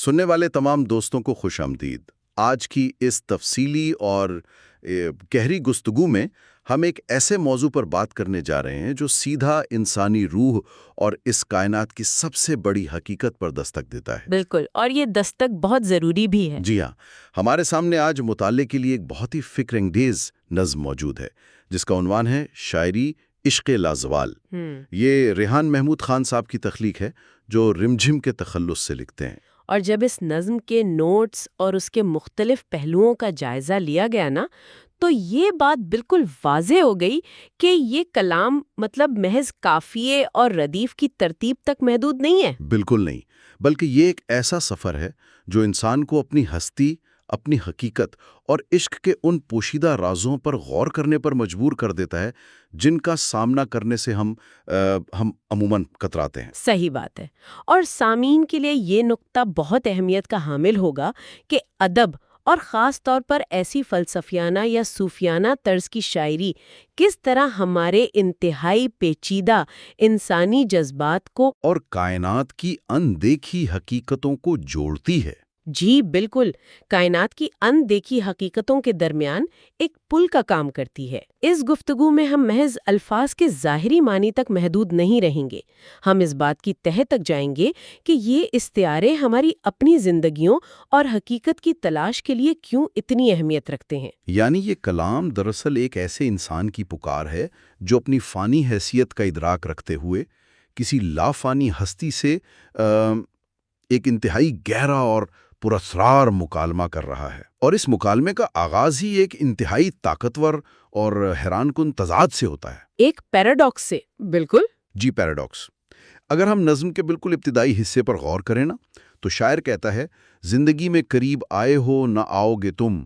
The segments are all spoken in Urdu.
سننے والے تمام دوستوں کو خوش آمدید۔ آج کی اس تفصیلی اور گہری گفتگو میں ہم ایک ایسے موضوع پر بات کرنے جا رہے ہیں جو سیدھا انسانی روح اور اس کائنات کی سب سے بڑی حقیقت پر دستک دیتا ہے۔ بالکل، اور یہ دستک بہت ضروری بھی ہے۔ جی ہاں، ہمارے سامنے آج مطالعے کے لیے ایک بہت ہی فکر انگیز نظم موجود ہے جس کا عنوان ہے شاعری عشق لازوال۔ یہ ریحان محمود خان صاحب کی تخلیق ہے جو رمجھم کے تخلص سے لکھتے ہیں۔ اور جب اس نظم کے نوٹس اور اس کے مختلف پہلوؤں کا جائزہ لیا گیا نا، تو یہ بات بالکل واضح ہو گئی کہ یہ کلام محض قافیے اور ردیف کی ترتیب تک محدود نہیں ہے۔ بالکل نہیں، بلکہ یہ ایک ایسا سفر ہے جو انسان کو اپنی ہستی، اپنی حقیقت اور عشق کے ان پوشیدہ رازوں پر غور کرنے پر مجبور کر دیتا ہے جن کا سامنا کرنے سے ہم عموماً کتراتے ہیں۔ صحیح بات ہے، اور سامعین کے لیے یہ نقطہ بہت اہمیت کا حامل ہوگا کہ ادب اور خاص طور پر ایسی فلسفیانہ یا صوفیانہ طرز کی شاعری کس طرح ہمارے انتہائی پیچیدہ انسانی جذبات کو اور کائنات کی اندیکھی حقیقتوں کو جوڑتی ہے۔ جی بالکل، کائنات کی اندیکھی حقیقتوں کے درمیان ایک پل کا کام کرتی ہے۔ اس گفتگو میں ہم محض الفاظ کے ظاہری معنی تک محدود نہیں رہیں گے، ہم اس بات کی تہہ تک جائیں گے کہ یہ استعارے ہماری اپنی زندگیوں اور حقیقت کی تلاش کے لیے کیوں اتنی اہمیت رکھتے ہیں۔ یعنی یہ کلام دراصل ایک ایسے انسان کی پکار ہے جو اپنی فانی حیثیت کا ادراک رکھتے ہوئے کسی لافانی ہستی سے ایک انتہائی گہرا اور پراسرار مکالمہ کر رہا ہے، اور اس مکالمے کا آغاز ہی ایک انتہائی طاقتور اور حیران کن تضاد سے ہوتا ہے۔ ایک پیراڈاکس سے، بالکل جی، پیراڈاکس۔ اگر ہم نظم کے بالکل ابتدائی حصے پر غور کریں نا، تو شاعر کہتا ہے، زندگی میں قریب آئے ہو نہ آؤ گے تم،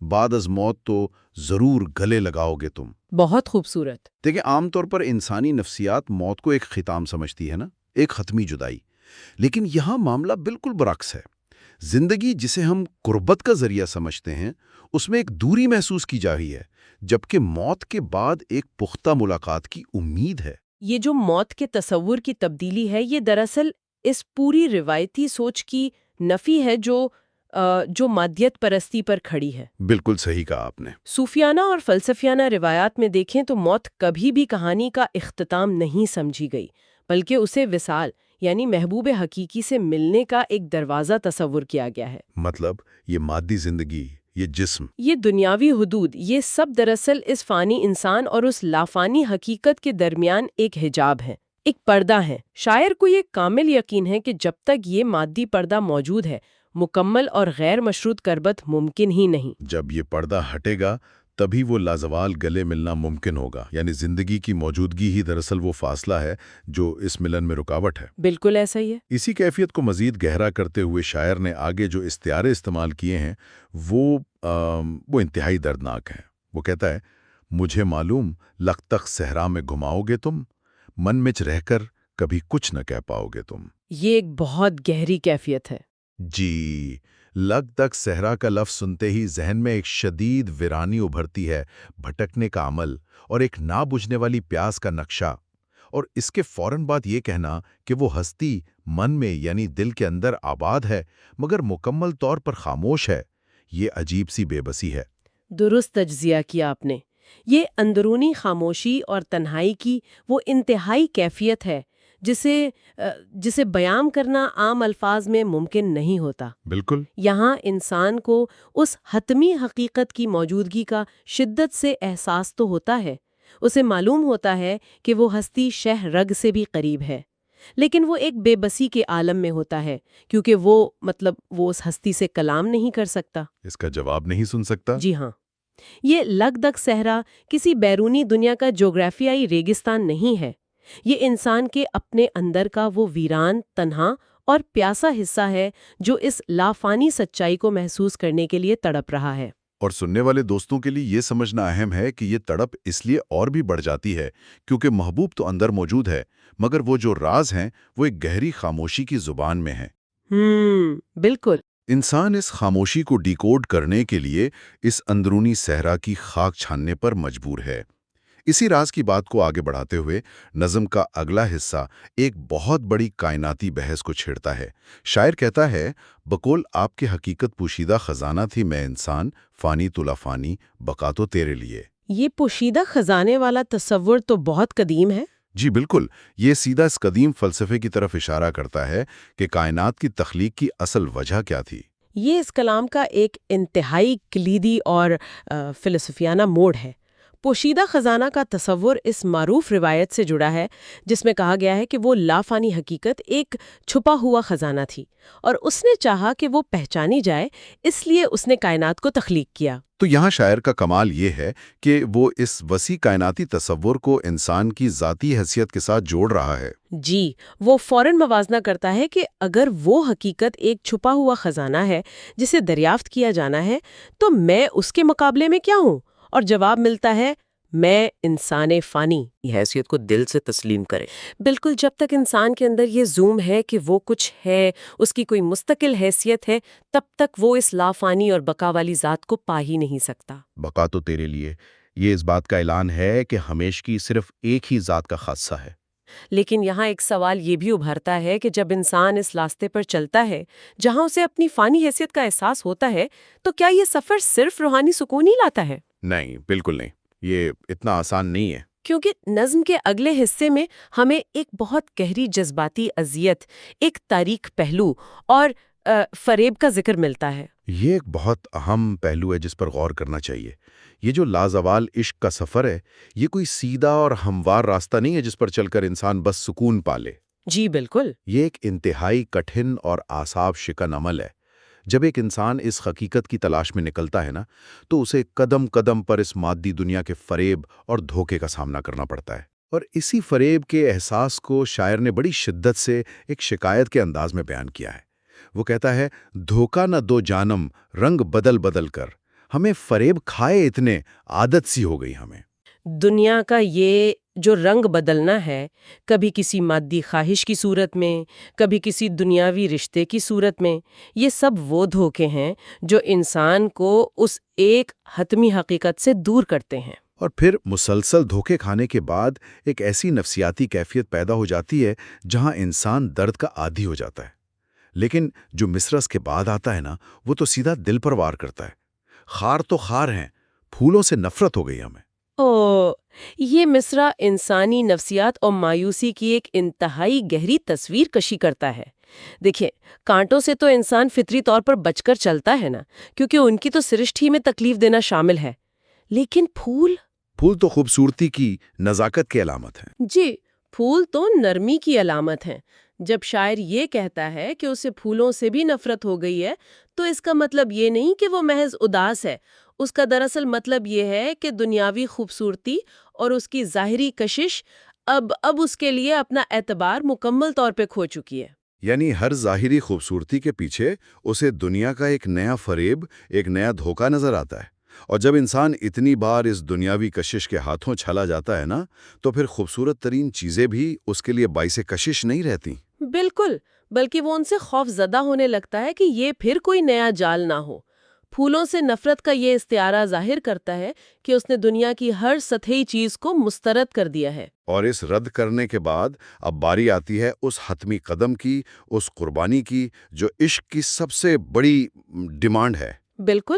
بعد از موت تو ضرور گلے لگاؤ گے تم۔ بہت خوبصورت۔ دیکھیں، عام طور پر انسانی نفسیات موت کو ایک ختام سمجھتی ہے نا، ایک حتمی جدائی، لیکن یہاں معاملہ بالکل برعکس ہے۔ زندگی جسے ہم قربت کا ذریعہ سمجھتے ہیں، اس میں ایک دوری محسوس کی جا رہی ہے، جبکہ موت کے بعد ایک پختہ ملاقات کی امید ہے۔ یہ جو موت کے تصور کی تبدیلی ہے، یہ دراصل اس پوری روایتی سوچ کی نفی ہے جو مادیت پرستی پر کھڑی ہے۔ بالکل صحیح کہا آپ نے۔ صوفیانہ اور فلسفیانہ روایات میں دیکھیں تو موت کبھی بھی کہانی کا اختتام نہیں سمجھی گئی، بلکہ اسے وصال یعنی محبوب حقیقی سے ملنے کا ایک دروازہ تصور کیا گیا ہے۔ مطلب یہ مادی زندگی، یہ جسم، یہ دنیاوی حدود، یہ سب دراصل اس فانی انسان اور اس لافانی حقیقت کے درمیان ایک حجاب ہے، ایک پردہ ہے۔ شاعر کو یہ کامل یقین ہے کہ جب تک یہ مادی پردہ موجود ہے، مکمل اور غیر مشروط قربت ممکن ہی نہیں۔ جب یہ پردہ ہٹے گا تبھی وہ لازوال گلے ملنا ممکن ہوگا، یعنی زندگی کی موجودگی ہی دراصل وہ فاصلہ ہے جو اس ملن میں رکاوٹ ہے۔ بالکل ایسا ہی ہے۔ اسی کیفیت کو مزید گہرا کرتے ہوئے شاعر نے آگے جو استعارے استعمال کیے ہیں وہ انتہائی دردناک ہیں۔ وہ کہتا ہے، مجھے معلوم لگ تک صحرا میں گھماؤ گے تم، من مچ رہ کر کبھی کچھ نہ کہہ پاؤ گے تم۔ یہ ایک بہت گہری کیفیت ہے۔ جی، لگ تک صحرا کا لفظ سنتے ہی ذہن میں ایک شدید ویرانی ابھرتی ہے، بھٹکنے کا عمل اور ایک نہ بجھنے والی پیاس کا نقشہ، اور اس کے فوراً بعد یہ کہنا کہ وہ ہستی من میں یعنی دل کے اندر آباد ہے مگر مکمل طور پر خاموش ہے، یہ عجیب سی بے بسی ہے۔ درست تجزیہ کیا آپ نے۔ یہ اندرونی خاموشی اور تنہائی کی وہ انتہائی کیفیت ہے جسے بیان کرنا عام الفاظ میں ممکن نہیں ہوتا۔ بالکل۔ یہاں انسان کو اس حتمی حقیقت کی موجودگی کا شدت سے احساس تو ہوتا ہے، اسے معلوم ہوتا ہے کہ وہ ہستی شہ رگ سے بھی قریب ہے، لیکن وہ ایک بے بسی کے عالم میں ہوتا ہے، کیونکہ وہ اس ہستی سے کلام نہیں کر سکتا، اس کا جواب نہیں سن سکتا۔ جی ہاں، یہ لگ دگ صحرا کسی بیرونی دنیا کا جغرافیائی ریگستان نہیں ہے، یہ انسان کے اپنے اندر کا وہ ویران، تنہا اور پیاسا حصہ ہے جو اس لافانی سچائی کو محسوس کرنے کے لیے تڑپ رہا ہے۔ اور سننے والے دوستوں کے لیے یہ سمجھنا اہم ہے کہ یہ تڑپ اس لیے اور بھی بڑھ جاتی ہے کیونکہ محبوب تو اندر موجود ہے، مگر وہ جو راز ہیں وہ ایک گہری خاموشی کی زبان میں ہیں۔ بالکل۔ انسان اس خاموشی کو ڈیکوڈ کرنے کے لیے اس اندرونی صحرا کی خاک چھاننے پر مجبور ہے۔ اسی راز کی بات کو آگے بڑھاتے ہوئے نظم کا اگلا حصہ ایک بہت بڑی کائناتی بحث کو چھیڑتا ہے۔ شاعر کہتا ہے، بقول آپ کے حقیقت پوشیدہ خزانہ تھی میں انسان، فانی تو لافانی، بقا تو تیرے لیے۔ یہ پوشیدہ خزانے والا تصور تو بہت قدیم ہے۔ جی بالکل، یہ سیدھا اس قدیم فلسفے کی طرف اشارہ کرتا ہے کہ کائنات کی تخلیق کی اصل وجہ کیا تھی۔ یہ اس کلام کا ایک انتہائی کلیدی اور فلسفیانہ موڑ ہے۔ پوشیدہ خزانہ کا تصور اس معروف روایت سے جڑا ہے جس میں کہا گیا ہے کہ وہ لافانی حقیقت ایک چھپا ہوا خزانہ تھی اور اس نے چاہا کہ وہ پہچانی جائے، اس لیے اس نے کائنات کو تخلیق کیا۔ تو یہاں شاعر کا کمال یہ ہے کہ وہ اس وسیع کائناتی تصور کو انسان کی ذاتی حیثیت کے ساتھ جوڑ رہا ہے۔ جی، وہ فوراً موازنہ کرتا ہے کہ اگر وہ حقیقت ایک چھپا ہوا خزانہ ہے جسے دریافت کیا جانا ہے تو میں اس کے مقابلے میں کیا ہوں؟ اور جواب ملتا ہے، میں انسان فانی۔ حیثیت کو دل سے تسلیم کرے۔ بالکل، جب تک انسان کے اندر یہ زوم ہے کہ وہ کچھ ہے، اس کی کوئی مستقل حیثیت ہے، تب تک وہ اس لافانی اور بقا والی ذات کو پا ہی نہیں سکتا۔ بقا تو تیرے لیے، یہ اس بات کا اعلان ہے کہ ہمیشگی صرف ایک ہی ذات کا خاصہ ہے۔ لیکن یہاں ایک سوال یہ بھی ابھرتا ہے کہ جب انسان اس راستے پر چلتا ہے جہاں اسے اپنی فانی حیثیت کا احساس ہوتا ہے تو کیا یہ سفر صرف روحانی سکون ہی لاتا ہے؟ نہیں، بالکل نہیں، یہ اتنا آسان نہیں ہے۔ کیونکہ نظم کے اگلے حصے میں ہمیں ایک بہت گہری جذباتی اذیت، ایک تاریک پہلو اور فریب کا ذکر ملتا ہے۔ یہ ایک بہت اہم پہلو ہے جس پر غور کرنا چاہیے۔ یہ جو لازوال عشق کا سفر ہے، یہ کوئی سیدھا اور ہموار راستہ نہیں ہے جس پر چل کر انسان بس سکون پالے۔ جی بالکل۔ یہ ایک انتہائی کٹھن اور اعصاب شکن عمل ہے۔ جب ایک انسان اس حقیقت کی تلاش میں نکلتا ہے نا، تو اسے قدم قدم پر اس مادی دنیا کے فریب اور دھوکے کا سامنا کرنا پڑتا ہے۔ اور اسی فریب کے احساس کو شاعر نے بڑی شدت سے ایک شکایت کے انداز میں بیان کیا ہے۔ وہ کہتا ہے، دھوکا نہ دو جانم رنگ بدل بدل کر، ہمیں فریب کھائے اتنے عادت سی ہو گئی ہمیں۔ دنیا کا یہ جو رنگ بدلنا ہے، کبھی کسی مادی خواہش کی صورت میں، کبھی کسی دنیاوی رشتے کی صورت میں، یہ سب وہ دھوکے ہیں جو انسان کو اس ایک حتمی حقیقت سے دور کرتے ہیں۔ اور پھر مسلسل دھوکے کھانے کے بعد ایک ایسی نفسیاتی کیفیت پیدا ہو جاتی ہے جہاں انسان درد کا عادی ہو جاتا ہے۔ لیکن جو مصرع کے بعد آتا ہے نا، وہ تو سیدھا دل پر وار کرتا ہے۔ خار تو خار ہیں، پھولوں سے نفرت ہو گئی ہمیں۔ یہ مصرع انسانی نفسیات اور مایوسی کی ایک انتہائی گہری تصویر کشی کرتا ہے۔ دیکھیں، کانٹوں سے تو انسان فطری طور پر بچ کر چلتا ہے نا، کیونکہ ان کی تو سرشت ہی میں تکلیف دینا شامل ہے۔ لیکن پھول تو خوبصورتی کی، نزاکت کی علامت ہیں۔ جی، پھول تو نرمی کی علامت ہیں۔ جب شاعر یہ کہتا ہے کہ اسے پھولوں سے بھی نفرت ہو گئی ہے تو اس کا مطلب یہ نہیں کہ وہ محض اداس ہے۔ اس کا دراصل مطلب یہ ہے کہ دنیاوی خوبصورتی اور اس کی ظاہری کشش اب اس کے لیے اپنا اعتبار مکمل طور پہ کھو چکی ہے۔ یعنی ہر ظاہری خوبصورتی کے پیچھے اسے دنیا کا ایک نیا فریب، ایک نیا دھوکہ نظر آتا ہے۔ اور جب انسان اتنی بار اس دنیاوی کشش کے ہاتھوں چھلا جاتا ہے نا، تو پھر خوبصورت ترین چیزیں بھی اس کے لیے باعث کشش نہیں رہتی۔ بالکل، بلکہ وہ ان سے خوف زدہ ہونے لگتا ہے کہ یہ پھر کوئی نیا جال نہ ہو۔ پھولوں سے نفرت کا یہ استعارہ ظاہر کرتا ہے کہ اس نے دنیا کی ہر سطحی چیز کو مسترد کر دیا ہے۔ اور اس رد کرنے کے بعد اب باری آتی ہے اس حتمی قدم کی، اس قربانی کی، جو عشق کی سب سے بڑی ڈیمانڈ ہے۔ بالکل،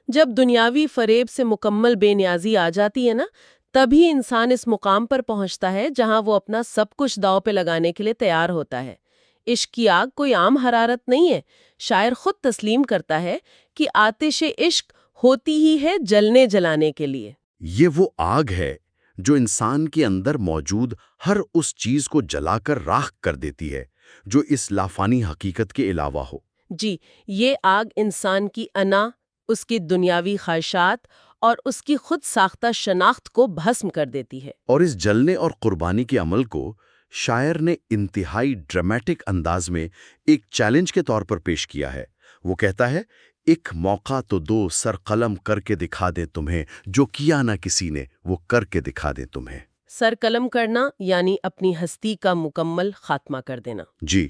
جب دنیاوی فریب سے مکمل بے نیازی آ جاتی ہے نا، تبھی انسان اس مقام پر پہنچتا ہے جہاں وہ اپنا سب کچھ داؤ پہ لگانے کے لیے تیار ہوتا ہے۔ عشق کی آگ کوئی عام حرارت نہیں ہے۔ شاعر خود تسلیم کرتا ہے کہ آتش عشق ہوتی ہی ہے جلنے جلانے کے لیے۔ یہ وہ آگ ہے جو انسان کے اندر موجود ہر اس چیز کو جلا کر راکھ کر دیتی ہے جو اس لافانی حقیقت کے علاوہ ہو۔ جی، یہ آگ انسان کی انا، اس کی دنیاوی خواہشات اور اس کی خود ساختہ شناخت کو بھسم کر دیتی ہے۔ اور اس جلنے اور قربانی کے عمل کو شاعر نے انتہائی ڈرامیٹک انداز میں ایک چیلنج کے طور پر پیش کیا ہے۔ وہ کہتا ہے، ایک موقع تو دو سر قلم کر کے دکھا دیں تمہیں، جو کیا نہ کسی نے وہ کر کے دکھا دیں تمہیں۔ سر قلم کرنا یعنی اپنی ہستی کا مکمل خاتمہ کر دینا۔ جی،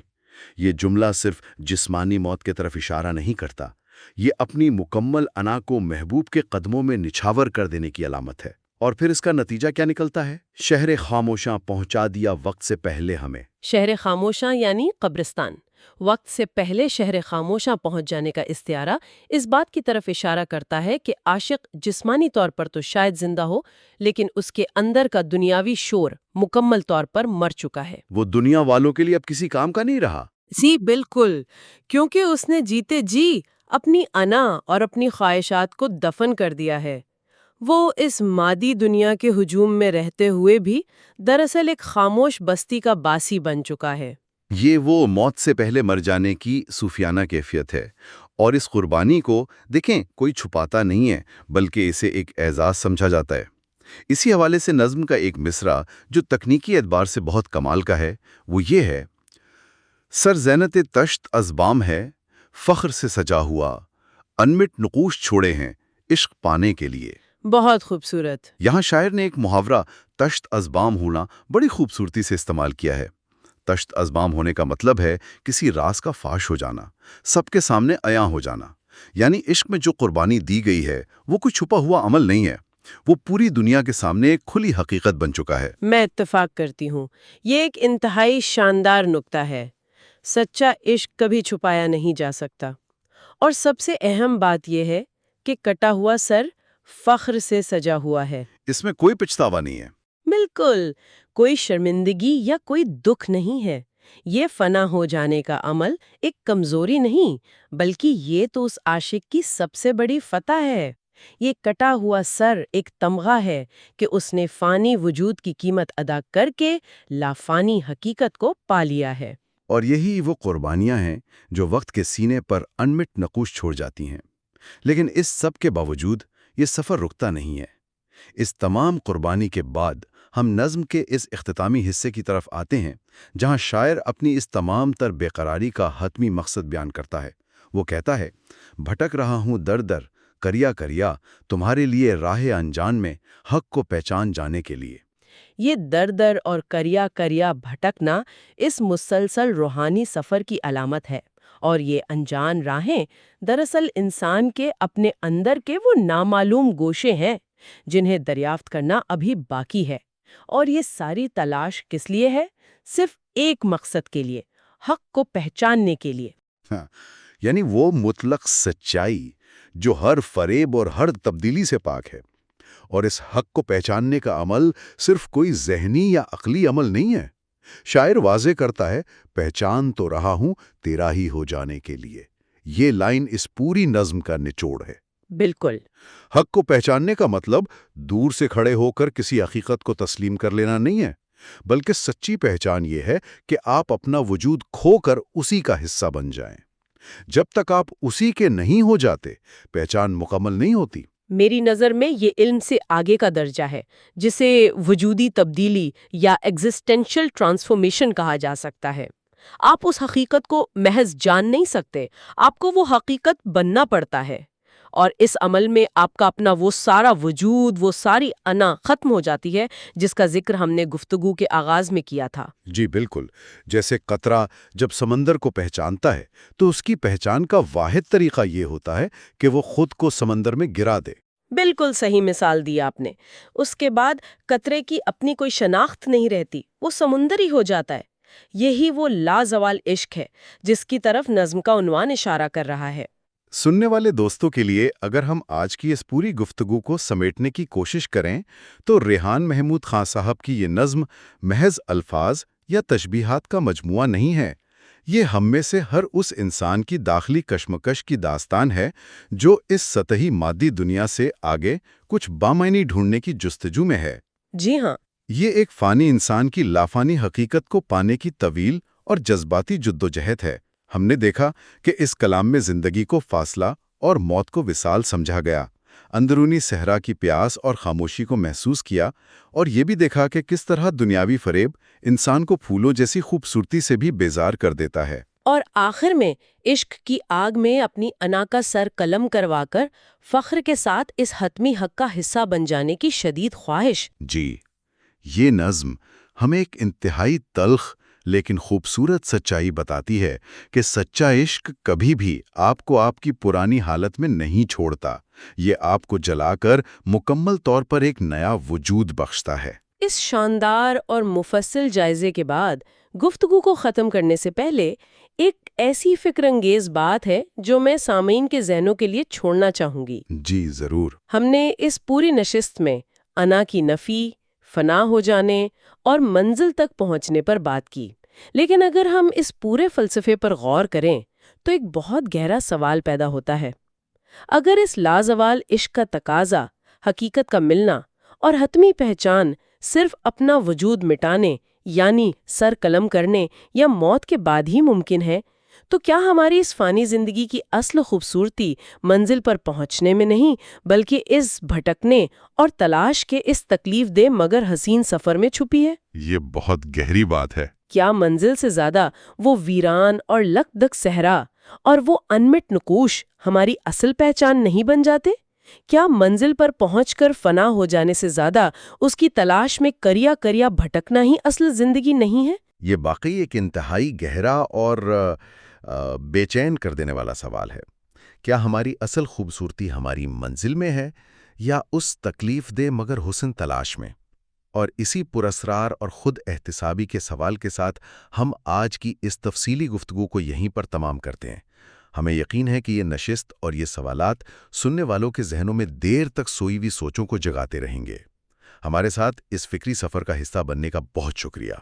یہ جملہ صرف جسمانی موت کی طرف اشارہ نہیں کرتا، یہ اپنی مکمل انا کو محبوب کے قدموں میں نچھاور کر دینے کی علامت ہے۔ اور پھر اس کا نتیجہ کیا نکلتا ہے؟ شہر خاموشاں پہنچا دیا وقت سے پہلے ہمیں۔ شہر خاموشاں یعنی قبرستان۔ وقت سے پہلے شہر خاموشاں پہنچ جانے کا استعارہ اس بات کی طرف اشارہ کرتا ہے کہ عاشق جسمانی طور پر تو شاید زندہ ہو، لیکن اس کے اندر کا دنیاوی شور مکمل طور پر مر چکا ہے۔ وہ دنیا والوں کے لیے اب کسی کام کا نہیں رہا۔ جی بالکل، کیونکہ اس نے جیتے جی اپنی انا اور اپنی خواہشات کو دفن کر دیا ہے۔ وہ اس مادی دنیا کے ہجوم میں رہتے ہوئے بھی دراصل ایک خاموش بستی کا باسی بن چکا ہے۔ یہ وہ موت سے پہلے مر جانے کی صوفیانہ کیفیت ہے، اور اس قربانی کو دیکھیں کوئی چھپاتا نہیں ہے، بلکہ اسے ایک اعزاز سمجھا جاتا ہے۔ اسی حوالے سے نظم کا ایک مصرع جو تکنیکی اعتبار سے بہت کمال کا ہے، وہ یہ ہے: سر زینت تشت از بام ہے، فخر سے سجا ہوا، انمٹ نقوش چھوڑے ہیں عشق پانے کے لیے۔ بہت خوبصورت۔ یہاں شاعر نے ایک محاورہ تشت از بام ہونا بڑی خوبصورتی سے استعمال کیا ہے۔ تشت از بام ہونے کا مطلب ہے کسی راز کا فاش ہو جانا، سب کے سامنے عیاں ہو جانا۔ یعنی عشق میں جو قربانی دی گئی ہے وہ کوئی چھپا ہوا عمل نہیں ہے، وہ پوری دنیا کے سامنے ایک کھلی حقیقت بن چکا ہے۔ میں اتفاق کرتی ہوں، یہ ایک انتہائی شاندار نکتہ ہے۔ سچا عشق کبھی چھپایا نہیں جا سکتا، اور سب سے اہم بات یہ ہے کہ کٹا ہوا سر فخر سے سجا ہوا ہے۔ اس میں کوئی پچھتاوا نہیں ہے۔ بالکل، کوئی شرمندگی یا کوئی دکھ نہیں ہے۔ یہ فنا ہو جانے کا عمل ایک کمزوری نہیں، بلکہ یہ تو اس عاشق کی سب سے بڑی فتح ہے۔ یہ کٹا ہوا سر ایک تمغہ ہے کہ اس نے فانی وجود کی قیمت ادا کر کے لافانی حقیقت کو پا لیا ہے۔ اور یہی وہ قربانیاں ہیں جو وقت کے سینے پر انمٹ نقوش چھوڑ جاتی ہیں۔ لیکن اس سب کے باوجود یہ سفر رکتا نہیں ہے۔ اس تمام قربانی کے بعد ہم نظم کے اس اختتامی حصے کی طرف آتے ہیں، جہاں شاعر اپنی اس تمام تر بے قراری کا حتمی مقصد بیان کرتا ہے۔ وہ کہتا ہے: بھٹک رہا ہوں در در کریا کریا، تمہارے لیے راہ انجان میں حق کو پہچان جانے کے لیے۔ یہ در در اور کریا کریا بھٹکنا اس مسلسل روحانی سفر کی علامت ہے، اور یہ انجان راہیں دراصل انسان کے اپنے اندر کے وہ نامعلوم گوشے ہیں جنہیں دریافت کرنا ابھی باقی ہے۔ اور یہ ساری تلاش کس لیے ہے؟ صرف ایک مقصد کے لیے، حق کو پہچاننے کے لیے۔ یعنی وہ مطلق سچائی جو ہر فریب اور ہر تبدیلی سے پاک ہے۔ اور اس حق کو پہچاننے کا عمل صرف کوئی ذہنی یا عقلی عمل نہیں ہے۔ شاعر واضح کرتا ہے: پہچان تو رہا ہوں تیرا ہی ہو جانے کے لیے۔ یہ لائن اس پوری نظم کا نچوڑ ہے۔ بالکل۔ حق کو پہچاننے کا مطلب دور سے کھڑے ہو کر کسی حقیقت کو تسلیم کر لینا نہیں ہے، بلکہ سچی پہچان یہ ہے کہ آپ اپنا وجود کھو کر اسی کا حصہ بن جائیں۔ جب تک آپ اسی کے نہیں ہو جاتے، پہچان مکمل نہیں ہوتی۔ میری نظر میں یہ علم سے آگے کا درجہ ہے، جسے وجودی تبدیلی یا ایگزسٹینشل ٹرانسفارمیشن کہا جا سکتا ہے۔ آپ اس حقیقت کو محض جان نہیں سکتے، آپ کو وہ حقیقت بننا پڑتا ہے، اور اس عمل میں آپ کا اپنا وہ سارا وجود، وہ ساری انا ختم ہو جاتی ہے جس کا ذکر ہم نے گفتگو کے آغاز میں کیا تھا۔ جی بالکل، جیسے قطرہ جب سمندر کو پہچانتا ہے تو اس کی پہچان کا واحد طریقہ یہ ہوتا ہے کہ وہ خود کو سمندر میں گرا دے۔ بالکل صحیح مثال دی آپ نے۔ اس کے بعد قطرے کی اپنی کوئی شناخت نہیں رہتی، وہ سمندر ہی ہو جاتا ہے۔ یہی وہ لازوال عشق ہے جس کی طرف نظم کا عنوان اشارہ کر رہا ہے۔ سننے والے دوستوں کے لیے اگر ہم آج کی اس پوری گفتگو کو سمیٹنے کی کوشش کریں تو ریحان محمود خان صاحب کی یہ نظم محض الفاظ یا تشبیہات کا مجموعہ نہیں ہے۔ یہ ہم میں سے ہر اس انسان کی داخلی کشمکش کی داستان ہے جو اس سطحی مادی دنیا سے آگے کچھ بامعنی ڈھونڈنے کی جستجو میں ہے۔ جی ہاں، یہ ایک فانی انسان کی لافانی حقیقت کو پانے کی طویل اور جذباتی جدوجہد ہے۔ ہم نے دیکھا کہ اس کلام میں زندگی کو فاصلہ اور موت کو وصال سمجھا گیا، اندرونی صحرا کی پیاس اور خاموشی کو محسوس کیا، اور یہ بھی دیکھا کہ کس طرح دنیاوی فریب انسان کو پھولوں جیسی خوبصورتی سے بھی بیزار کر دیتا ہے۔ اور آخر میں عشق کی آگ میں اپنی انا کا سر قلم کروا کر فخر کے ساتھ اس حتمی حق کا حصہ بن جانے کی شدید خواہش۔ جی، یہ نظم ہمیں ایک انتہائی تلخ لیکن خوبصورت سچائی بتاتی ہے کہ سچا عشق کبھی بھی آپ کو آپ کی پرانی حالت میں نہیں چھوڑتا، یہ آپ کو جلا کر مکمل طور پر ایک نیا وجود بخشتا ہے۔ اس شاندار اور مفصل جائزے کے بعد گفتگو کو ختم کرنے سے پہلے ایک ایسی فکر انگیز بات ہے جو میں سامعین کے ذہنوں کے لیے چھوڑنا چاہوں گی۔ جی ضرور۔ ہم نے اس پوری نشست میں انا کی نفی، فنا ہو جانے اور منزل تک پہنچنے پر بات کی، لیکن اگر ہم اس پورے فلسفے پر غور کریں تو ایک بہت گہرا سوال پیدا ہوتا ہے۔ اگر اس لازوال عشق کا تقاضا، حقیقت کا ملنا اور حتمی پہچان صرف اپنا وجود مٹانے یعنی سر قلم کرنے یا موت کے بعد ہی ممکن ہے، تو کیا ہماری اس فانی زندگی کی اصل خوبصورتی منزل پر پہنچنے میں نہیں بلکہ اس بھٹکنے اور تلاش کے اس تکلیف دہ مگر حسین سفر میں چھپی ہے؟ یہ بہت گہری بات ہے۔ کیا منزل سے زیادہ وہ ویران اور لکدک صحرا اور وہ انمٹ نقوش ہماری اصل پہچان نہیں بن جاتے؟ کیا منزل پر پہنچ کر فنا ہو جانے سے زیادہ اس کی تلاش میں کریا کریا بھٹکنا ہی اصل زندگی نہیں ہے؟ یہ واقعی ایک انتہائی گہرا اور بے چین کر دینے والا سوال ہے۔ کیا ہماری اصل خوبصورتی ہماری منزل میں ہے یا اس تکلیف دہ مگر حسن تلاش میں؟ اور اسی پراسرار اور خود احتسابی کے سوال کے ساتھ ہم آج کی اس تفصیلی گفتگو کو یہیں پر تمام کرتے ہیں۔ ہمیں یقین ہے کہ یہ نشست اور یہ سوالات سننے والوں کے ذہنوں میں دیر تک سوئی ہوئی سوچوں کو جگاتے رہیں گے۔ ہمارے ساتھ اس فکری سفر کا حصہ بننے کا بہت شکریہ۔